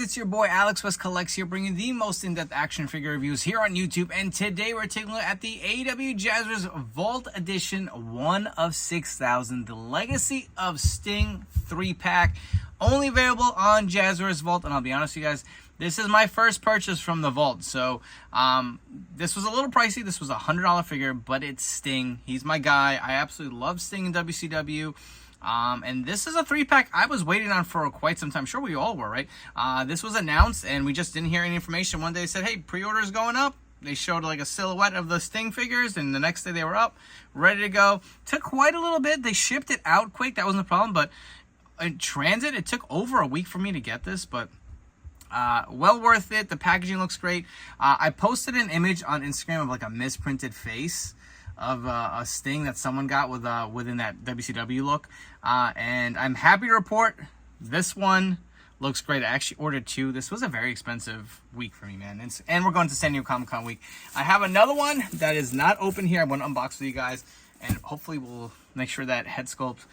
it's your boy Alex West Collects here, bringing the most in-depth action figure reviews here on YouTube. And today we're taking a look at the AEW Jazwares Vault Edition 1 of 6,000, the Legacy of Sting 3-pack, only available on Jazwares Vault. And I'll be honest with you guys, this is my first purchase from the Vault, so this was a little pricey. This was a $100 figure, but it's Sting. He's my guy. I absolutely love Sting in WCW. And this is a 3-pack I was waiting on for quite some time. I'm sure we all were, right? This was announced, and we just didn't hear any information. One day they said, hey, pre-order is going up. They showed like a silhouette of the Sting figures, and the next day they were up, ready to go. Took quite a little bit. They shipped it out quick. That wasn't the problem, but in transit, it took over a week for me to get this, but well worth it. The packaging looks great. I posted an image on Instagram of like a misprinted face of a Sting that someone got with within that WCW look, and I'm happy to report this one looks great. I actually ordered 2. This was a very expensive week for me, man, and we're going to San Diego Comic-Con week. I have another one that is not open here. I want to unbox with you guys, and hopefully we'll make sure that head sculpt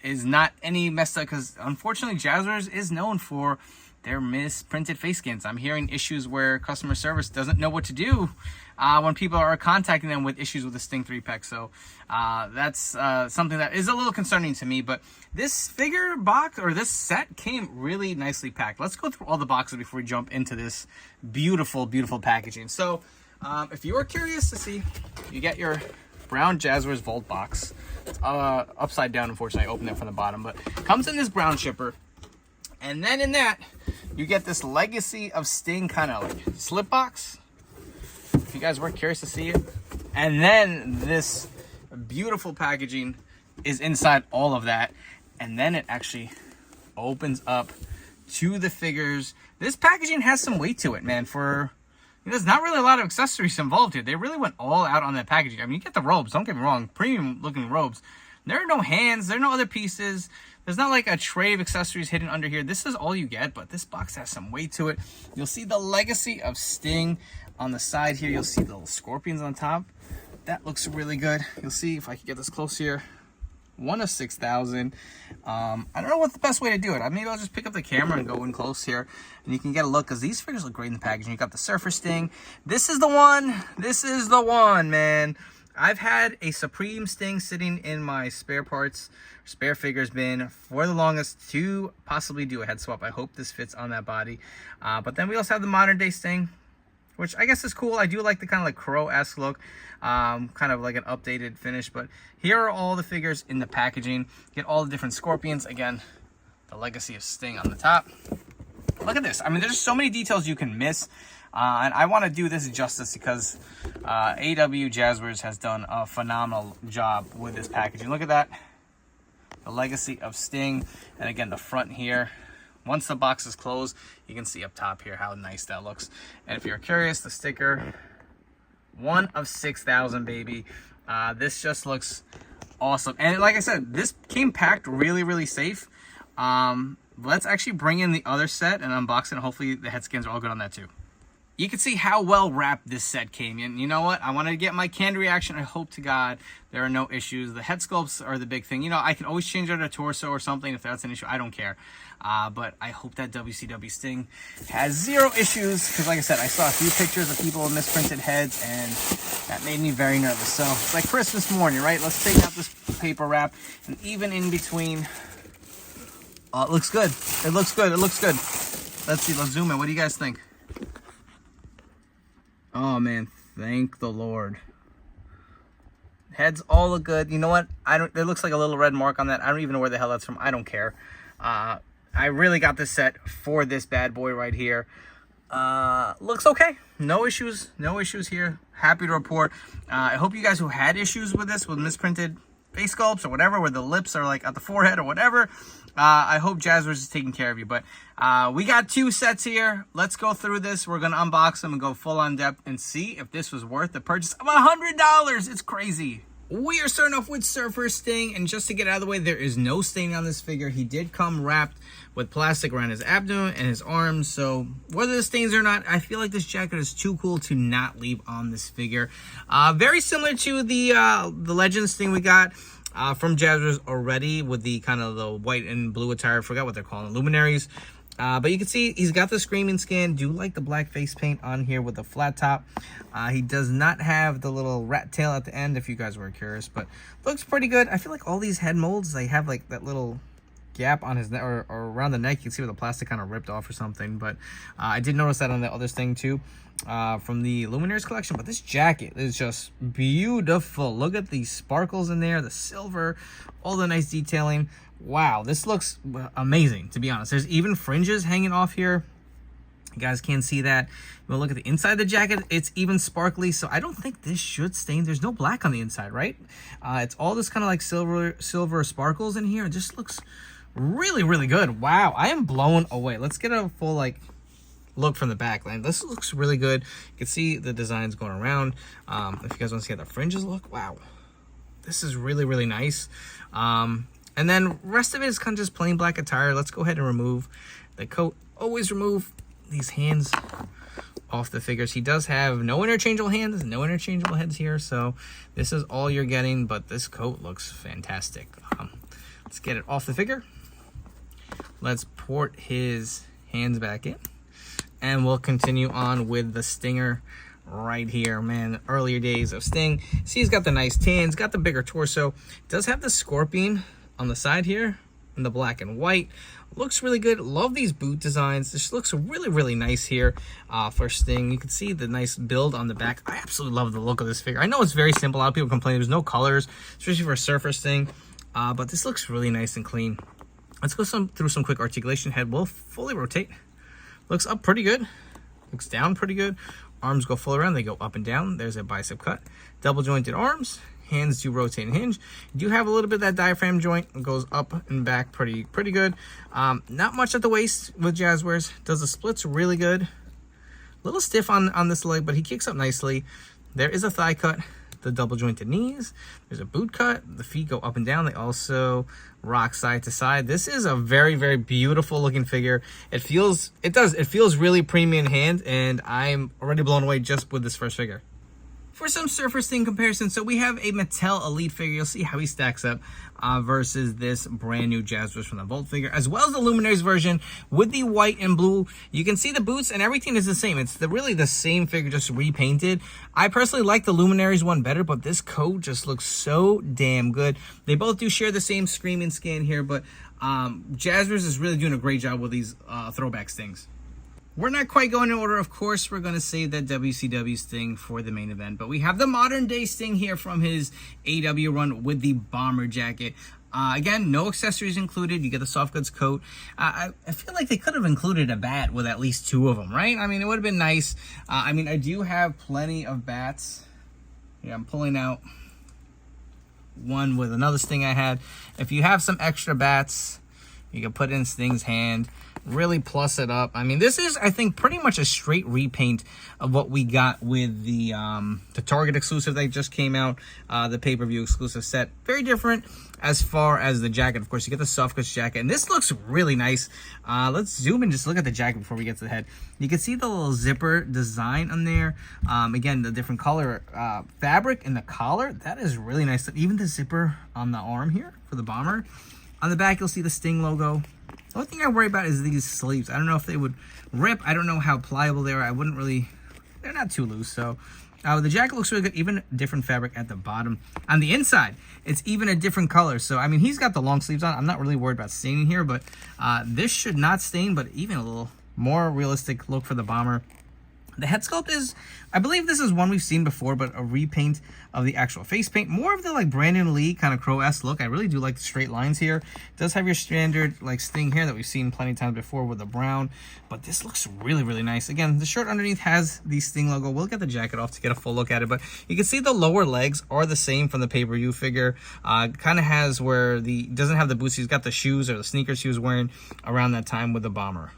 is not any messed up, because unfortunately Jazwares is known for their misprinted face skins. I'm hearing issues where customer service doesn't know what to do when people are contacting them with issues with the Sting 3-pack. So that's something that is a little concerning to me. But this figure box, or this set, came really nicely packed. Let's go through all the boxes before we jump into this beautiful, beautiful packaging. So if you are curious to see, you get your brown Jazwares Vault box. It's upside down, unfortunately. I opened it from the bottom, but comes in this brown shipper. And then in that, you get this Legacy of Sting kind of like slip box, if you guys were curious to see it. And then this beautiful packaging is inside all of that. And then it actually opens up to the figures. This packaging has some weight to it, man. There's not really a lot of accessories involved here. They really went all out on that packaging. I mean, you get the robes, don't get me wrong, premium looking robes. There are no hands, there are no other pieces. There's not like a tray of accessories hidden under here. This is all you get, but this box has some weight to it. You'll see the Legacy of Sting on the side here. You'll see the little scorpions on top. That looks really good. You'll see, if I can get this close here, 1 of 6,000. I don't know what the best way to do it. Maybe I'll just pick up the camera and go in close here, and you can get a look, because these figures look great in the packaging. You got the Surfer Sting. This is the one. This is the one, man. I've had a Supreme Sting sitting in my spare figures bin for the longest to possibly do a head swap. I hope this fits on that body. But then we also have the modern day Sting, which I guess is cool. I do like the kind of like Crow-esque look, kind of like an updated finish. But here are all the figures in the packaging. Get all the different scorpions. Again, the Legacy of Sting on the top. Look at this. I mean, there's so many details you can miss. And I want to do this justice because AEW Jazwares has done a phenomenal job with this packaging. Look at that. The Legacy of Sting. And again, the front here. Once the box is closed, you can see up top here how nice that looks. And if you're curious, the sticker, 1 of 6,000, baby. This just looks awesome. And like I said, this came packed really, really safe. Let's actually bring in the other set and unbox it. And hopefully the head skins are all good on that too. You can see how well wrapped this set came in. You know what? I wanted to get my canned reaction. I hope to God there are no issues. The head sculpts are the big thing. You know, I can always change out a torso or something if that's an issue. I don't care. But I hope that WCW Sting has 0 issues. Because like I said, I saw a few pictures of people with misprinted heads, and that made me very nervous. So it's like Christmas morning, right? Let's take out this paper wrap. And even in between, it looks good. It looks good. It looks good. Let's see. Let's zoom in. What do you guys think? Oh man, thank the Lord. Heads all look good. You know what? There looks like a little red mark on that. I don't even know where the hell that's from. I don't care. I really got this set for this bad boy right here. Looks okay. No issues. No issues here. Happy to report. I hope you guys who had issues with this, with misprinted face sculpts or whatever, where the lips are like at the forehead or whatever, I hope Jazwares is taking care of you. But we got 2 sets here. Let's go through this. We're going to unbox them and go full on depth and see if this was worth the purchase of $100. It's crazy. We are starting off with Surfer Sting, and just to get out of the way, there is no stain on this figure. He did come wrapped with plastic around his abdomen and his arms, so whether the stains or not, I feel like this jacket is too cool to not leave on this figure. Very similar to the Legends thing we got from Jazwares already, with the kind of the white and blue attire. I forgot what they're calling it, luminaries. But you can see he's got the screaming skin. Do like the black face paint on here with the flat top. He does not have the little rat tail at the end, if you guys were curious, but looks pretty good. I feel like all these head molds, they have like that little gap on his neck or around the neck. You can see where the plastic kind of ripped off or something, but I did notice that on the other thing too, from the Luminaries collection. But this jacket is just beautiful. Look at the sparkles in there, the silver, all the nice detailing. Wow, this looks amazing, to be honest. There's even fringes hanging off here. You guys can't see that. We'll look at the inside of the jacket. It's even sparkly, so I don't think this should stain. There's no black on the inside, right? It's all this kind of like silver sparkles in here. It just looks really, really good. Wow, I am blown away. Let's get a full like look from the back. This looks really good. You can see the designs going around. If you guys want to see how the fringes look, wow, this is really, really nice. And then rest of it is kind of just plain black attire. Let's go ahead and remove the coat. Always remove these hands off the figures. He does have no interchangeable hands, no interchangeable heads here, so this is all you're getting, but this coat looks fantastic. Let's get it off the figure. Let's port his hands back in, and we'll continue on with the Stinger right here. Man, earlier days of Sting. See, he's got the nice tans, got the bigger torso, does have the scorpion on the side here in the black and white. Looks really good. Love these boot designs. This looks really, really nice here for Sting. You can see the nice build on the back. I absolutely love the look of this figure. I know it's very simple. A lot of people complain there's no colors, especially for a surfer Sting, but this looks really nice and clean. Let's go through some quick articulation. Head will fully rotate. Looks up pretty good. Looks down pretty good. Arms go full around. They go up and down. There's a bicep cut. Double jointed arms. Hands do rotate and hinge. You do have a little bit of that diaphragm joint. It goes up and back pretty good. Not much at the waist with Jazwares. Does the splits really good. A little stiff on this leg, but he kicks up nicely. There is a thigh cut. The double jointed knees. There's a boot cut. The feet go up and down. They also rock side to side. This is a very, very beautiful looking figure. It feels really premium in hand, and I'm already blown away just with this first figure. For some Surfer Sting comparison, so we have a Mattel Elite figure. You'll see how he stacks up versus this brand new Jazwares from the Vault figure, as well as the Luminaries version with the white and blue. You can see the boots and everything is the same. It's really the same figure, just repainted. I personally like the Luminaries one better, but this coat just looks so damn good. They both do share the same screaming skin here, but Jazwares is really doing a great job with these throwback Stings. We're not quite going in order. Of course, we're going to save that WCW Sting for the main event. But we have the modern day Sting here from his AEW run with the bomber jacket. Again, no accessories included. You get the soft goods coat. I feel like they could have included a bat with at least 2 of them, right? I mean, it would have been nice. I mean, I do have plenty of bats. Yeah, I'm pulling out one with another Sting I had. If you have some extra bats, you can put in Sting's hand. Really plus it up. I mean, this is, I think, pretty much a straight repaint of what we got with the Target exclusive that just came out, the pay-per-view exclusive set. Very different as far as the jacket. Of course, you get the soft goods jacket, and this looks really nice. Let's zoom and just look at the jacket before we get to the head. You can see the little zipper design on there. Again, the different color fabric in the collar. That is really nice. Even the zipper on the arm here for the bomber. On the back, you'll see the Sting logo. The only thing I worry about is these sleeves. I don't know if they would rip. I don't know how pliable they are. I wouldn't really... They're not too loose. So the jacket looks really good. Even different fabric at the bottom. On the inside, it's even a different color. So, I mean, he's got the long sleeves on. I'm not really worried about staining here. But this should not stain. But even a little more realistic look for the bomber. The head sculpt is, I believe this is one we've seen before, but a repaint of the actual face paint. More of the like Brandon Lee kind of Crow-esque look. I really do like the straight lines here. It does have your standard like Sting here that we've seen plenty of times before with the brown, but this looks really, really nice. Again, the shirt underneath has the Sting logo. We'll get the jacket off to get a full look at it, but you can see the lower legs are the same from the pay-per-view figure. Kind of has where doesn't have the boots. He's got the shoes or the sneakers he was wearing around that time with the bomber.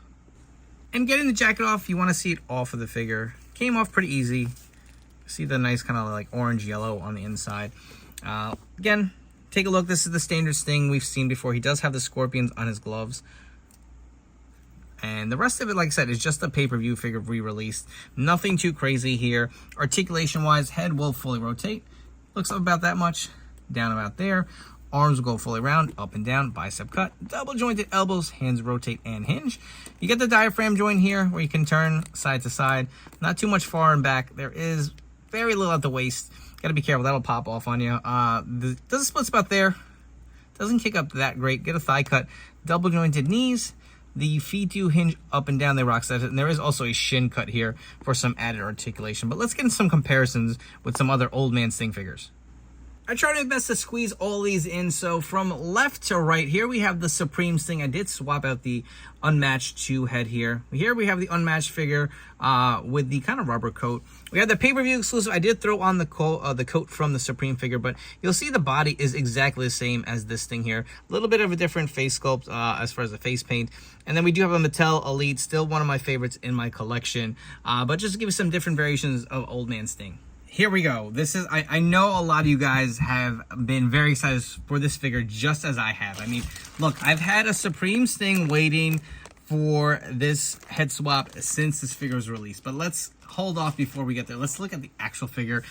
And getting the jacket off, you want to see it off of the figure. Came off pretty easy. See the nice kind of like orange yellow on the inside. Again, take a look. This is the standard Sting we've seen before. He does have the scorpions on his gloves. And the rest of it, like I said, is just a pay-per-view figure re-released. Nothing too crazy here. Articulation-wise, head will fully rotate. Looks up about that much. Down about there. Arms will go fully round, up and down, bicep cut, double jointed elbows, hands rotate and hinge. You get the diaphragm joint here where you can turn side to side. Not too much far and back. There is very little at the waist. Got to be careful. That'll pop off on you. Does a split spot there. Doesn't kick up that great. Get a thigh cut, double jointed knees. The feet do hinge up and down. They rock set it. And there is also a shin cut here for some added articulation. But let's get into some comparisons with some other old man Sting figures. I tried my best to squeeze all these in. So from left to right, here we have the Supreme Sting. I did swap out the unmatched 2 head here. Here we have the unmatched figure with the kind of rubber coat. We have the pay-per-view exclusive. I did throw on the coat from the Supreme figure, but you'll see the body is exactly the same as this thing here. A little bit of a different face sculpt as far as the face paint. And then we do have a Mattel Elite, still one of my favorites in my collection. But just to give you some different variations of Old Man Sting. Here we go. This is, I know a lot of you guys have been very excited for this figure just as I have. I mean, look, I've had a Supreme Sting waiting for this head swap since this figure was released. But let's hold off before we get there. Let's look at the actual figure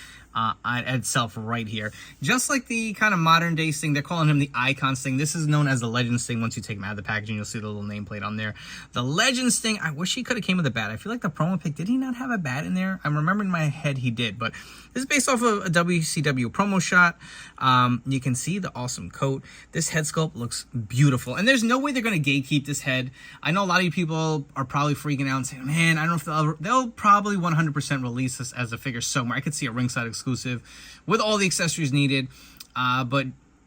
itself right here. Just like the kind of modern day Sting, they're calling him the Icon Sting. This is known as the Legend Sting. Once you take him out of the packaging, you'll see the little nameplate on there. The Legend Sting, I wish he could have came with a bat. I feel like the promo pic, did he not have a bat in there? I'm remembering in my head he did, but this is based off of a WCW promo shot. You can see the awesome coat. This head sculpt looks beautiful, and there's no way they're going to gatekeep this head. I know a lot of you people are probably freaking out and saying, man, I don't know if they'll probably 100% release this as a figure somewhere. I could see a ringside exclusive with all the accessories needed, but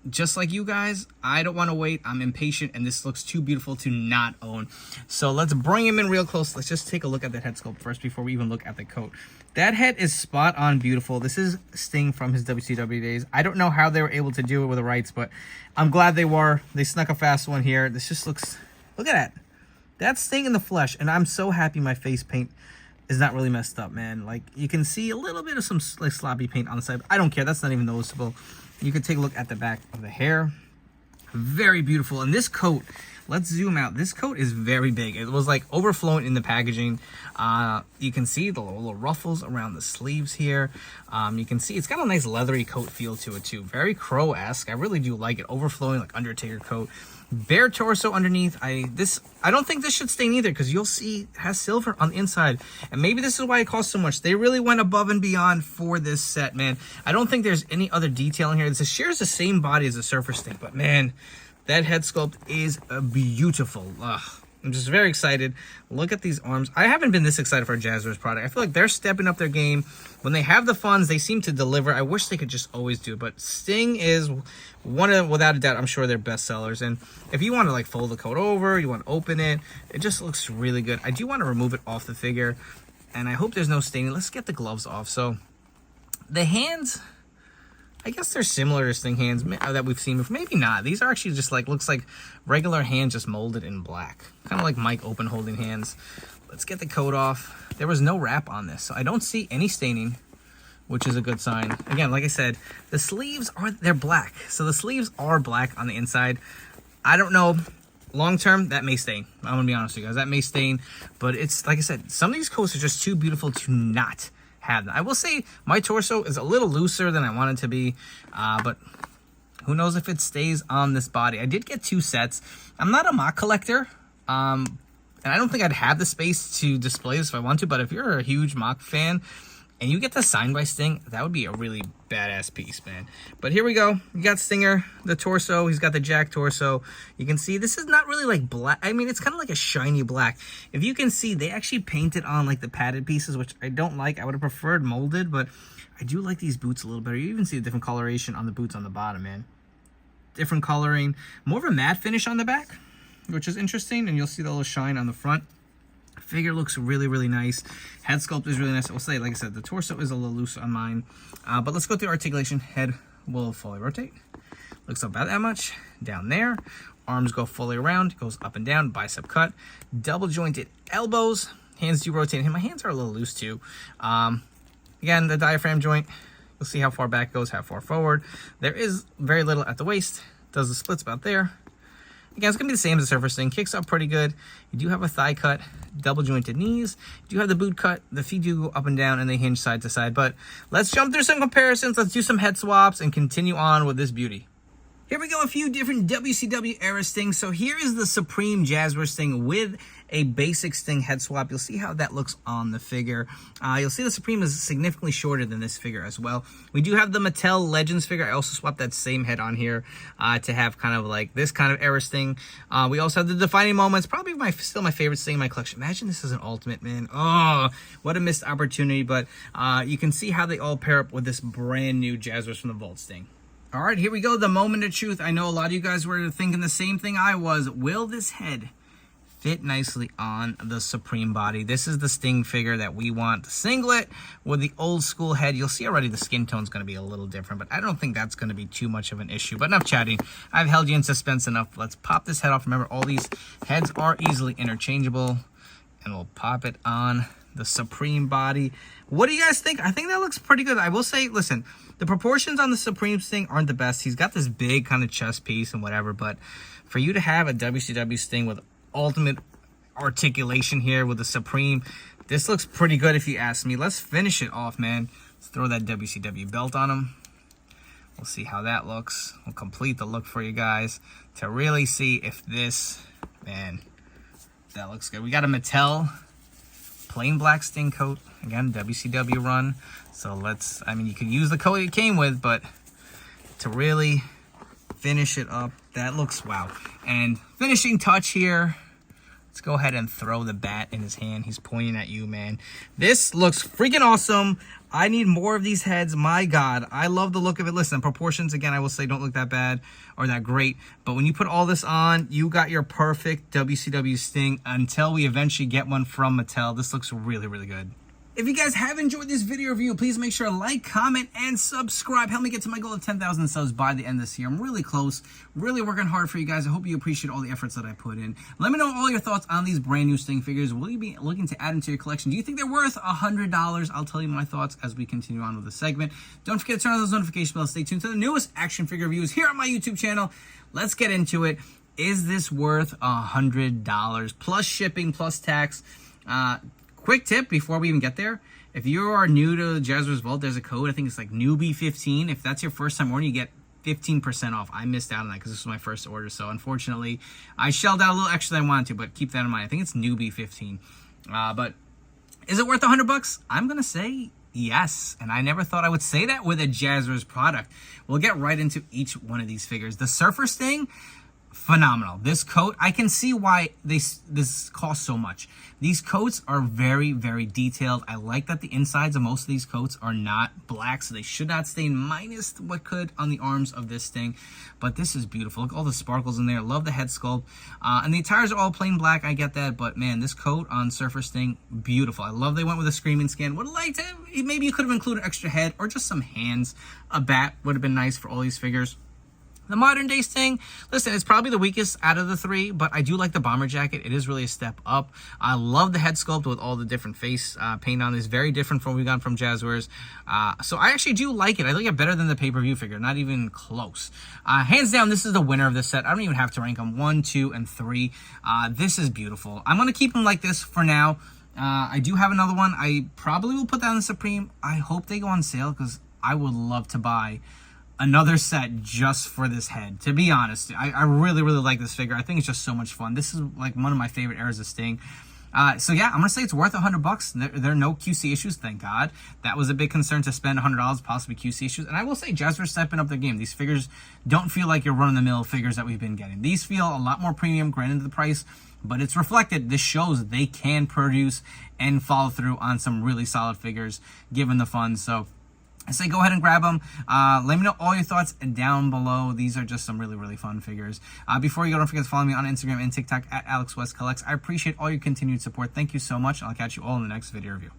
just like you guys, I don't want to wait. I'm impatient, and this looks too beautiful to not own. So let's bring him in real close. Let's just take a look at the head sculpt first before we even look at the coat. That head is spot on beautiful. This is Sting from his WCW days. I don't know how they were able to do it with the rights, but I'm glad they were. They snuck a fast one here. This just looks, look at that. That's Sting in the flesh, and I'm so happy my face paint is not really messed up, man. Like, you can see a little bit of some like sloppy paint on the side. I don't care. That's not even noticeable. You can take a look at the back of the hair. Very beautiful. And this coat, let's zoom out. This coat is very big. It was like overflowing in the packaging. You can see the little ruffles around the sleeves here. You can see it's got a nice leathery coat feel to it too. Very Crow-esque. I really do like it. Overflowing like Undertaker coat. Bare torso underneath. I don't think this should stain either, because you'll see it has silver on the inside, and maybe this is why it costs so much. They really went above and beyond for this set, man. I don't think there's any other detail in here. This shares the same body as the Surfer Sting, but man, that head sculpt is beautiful. I'm just very excited. Look at these arms. I haven't been this excited for a Jazwares product. I feel like they're stepping up their game. When they have the funds, they seem to deliver. I wish they could just always do it. But Sting is one of, without a doubt, I'm sure they're best sellers. And if you want to like fold the coat over, you want to open it, it just looks really good. I do want to remove it off the figure, and I hope there's no staining. Let's get the gloves off. So the hands, I guess they're similar to Sting hands that we've seen before. Maybe not. These are actually just like, looks like regular hands just molded in black. Kind of like Mike Open holding hands. Let's get the coat off. There was no wrap on this, so I don't see any staining, which is a good sign. Again, like I said, the sleeves they're black. So the sleeves are black on the inside. I don't know. Long term, that may stain. I'm going to be honest with you guys. That may stain. But it's, like I said, some of these coats are just too beautiful to not have them. I will say my torso is a little looser than I want it to be, but who knows if it stays on this body. I did get 2 sets. I'm not a mock collector, and I don't think I'd have the space to display this if I want to, but if you're a huge mock fan and you get the signed by Sting, that would be a really badass piece, man. But here we go. You got Stinger, the torso. He's got the Jack torso. You can see this is not really like black. I mean, it's kind of like a shiny black. If you can see, they actually painted on like the padded pieces, which I don't like. I would have preferred molded, but I do like these boots a little better. You even see a different coloration on the boots on the bottom, man. Different coloring. More of a matte finish on the back, which is interesting, and you'll see the little shine on the front. Figure looks really, really nice. Head sculpt is really nice. I will say, like I said, the torso is a little loose on mine. But let's go through articulation. Head will fully rotate. Looks about that much. Down there. Arms go fully around. Goes up and down. Bicep cut. Double jointed elbows. Hands do rotate. And my hands are a little loose too. Again, the diaphragm joint. You'll see how far back it goes, how far forward. There is very little at the waist. Does the splits about there. Again, it's going to be the same as the Surfer Sting. Kicks up pretty good. You do have a thigh cut, double jointed knees. You do have the boot cut. The feet do go up and down, and they hinge side to side. But let's jump through some comparisons. Let's do some head swaps and continue on with this beauty. Here we go, a few different WCW era Stings. So here is the Supreme Jazwares Sting with a basic Sting head swap. You'll see how that looks on the figure. You'll see the Supreme is significantly shorter than this figure as well. We do have the Mattel Legends figure. I also swapped that same head on here to have kind of like this kind of era Sting. We also have the Defining Moments, probably still my favorite Sting in my collection. Imagine this is an Ultimate, man. Oh, what a missed opportunity. But you can see how they all pair up with this brand new Jazwares from the Vault Sting. All right, here we go, the moment of truth. I know a lot of you guys were thinking the same thing I was. Will this head fit nicely on the Supreme body? This is the Sting figure that we want. The singlet with the old school head. You'll see already the skin tone's going to be a little different, but I don't think that's going to be too much of an issue. But enough chatting. I've held you in suspense enough. Let's pop this head off. Remember, all these heads are easily interchangeable, and we'll pop it on the Supreme body. What do you guys think? I think that looks pretty good. I will say, listen, the proportions on the Supreme Sting aren't the best. He's got this big kind of chest piece and whatever, but for you to have a WCW Sting with ultimate articulation here with the Supreme, this looks pretty good if you ask me. Let's finish it off, man. Let's throw that WCW belt on him. We'll see how that looks. We'll complete the look for you guys to really see if this, man, that looks good. We got a Mattel plain black Sting coat. Again, WCW run. So let's, I mean, you could use the coat it came with, but to really finish it up, that looks wow. And finishing touch here. Let's go ahead and throw the bat in his hand. He's pointing at you, man. This looks freaking awesome. I need more of these heads. My God, I love the look of it. Listen, proportions, again, I will say don't look that bad or that great. But when you put all this on, you got your perfect WCW Sting until we eventually get one from Mattel. This looks really, really good. If you guys have enjoyed this video review, please make sure to like, comment, and subscribe. Help me get to my goal of 10,000 subs by the end of this year. I'm really close, really working hard for you guys. I hope you appreciate all the efforts that I put in. Let me know all your thoughts on these brand new Sting figures. Will you be looking to add into your collection? Do you think they're worth $100? I'll tell you my thoughts as we continue on with the segment. Don't forget to turn on those notification bells. Stay tuned to the newest action figure reviews here on my YouTube channel. Let's get into it. Is this worth $100? Plus shipping, plus tax. Quick tip before we even get there. If you are new to Jazwares Vault, there's a code. I think it's like newbie15. If that's your first time ordering, you get 15% off. I missed out on that because this was my first order. So unfortunately, I shelled out a little extra than I wanted to, but keep that in mind. I think it's newbie15. But is it worth $100? I'm going to say yes. And I never thought I would say that with a Jazwares product. We'll get right into each one of these figures. The Surfer Sting, phenomenal. This coat, I can see why this costs so much. These coats are very, very detailed. I like that the insides of most of these coats are not black, so they should not stain, minus what could on the arms of this Sting. But this is beautiful. Look at all the sparkles in there. Love the head sculpt. And the tires are all plain black. I get that. But, man, this coat on Surfer Sting, beautiful. I love they went with a screaming skin. Would have liked it. Maybe you could have included extra head or just some hands. A bat would have been nice for all these figures. The modern day Sting, listen, it's probably the weakest out of the three, but I do like the bomber jacket. It is really a step up. I love the head sculpt with all the different face paint on this. Very different from what we got from Jazwares. So I actually do like it. I like it better than the pay-per-view figure. Not even close. Hands down, this is the winner of this set. I don't even have to rank them 1, 2, and 3. This is beautiful. I'm going to keep them like this for now. I do have another one. I probably will put that on the Supreme. I hope they go on sale because I would love to buy another set just for this head. To be honest, I really, really like this figure. I think it's just so much fun. This is like one of my favorite eras of Sting. So yeah, I'm gonna say it's worth $100. There are no QC issues, thank God. That was a big concern, to spend $100, possibly QC issues. And I will say, Jazwares stepping up their game. These figures don't feel like your run-of-the-mill figures that we've been getting. These feel a lot more premium, granted the price, but it's reflected. This shows they can produce and follow through on some really solid figures, given the funds. So I say go ahead and grab them. Let me know all your thoughts down below. These are just some really, really fun figures. Before you go, don't forget to follow me on Instagram and TikTok at AlexWestCollects. I appreciate all your continued support. Thank you so much. I'll catch you all in the next video review.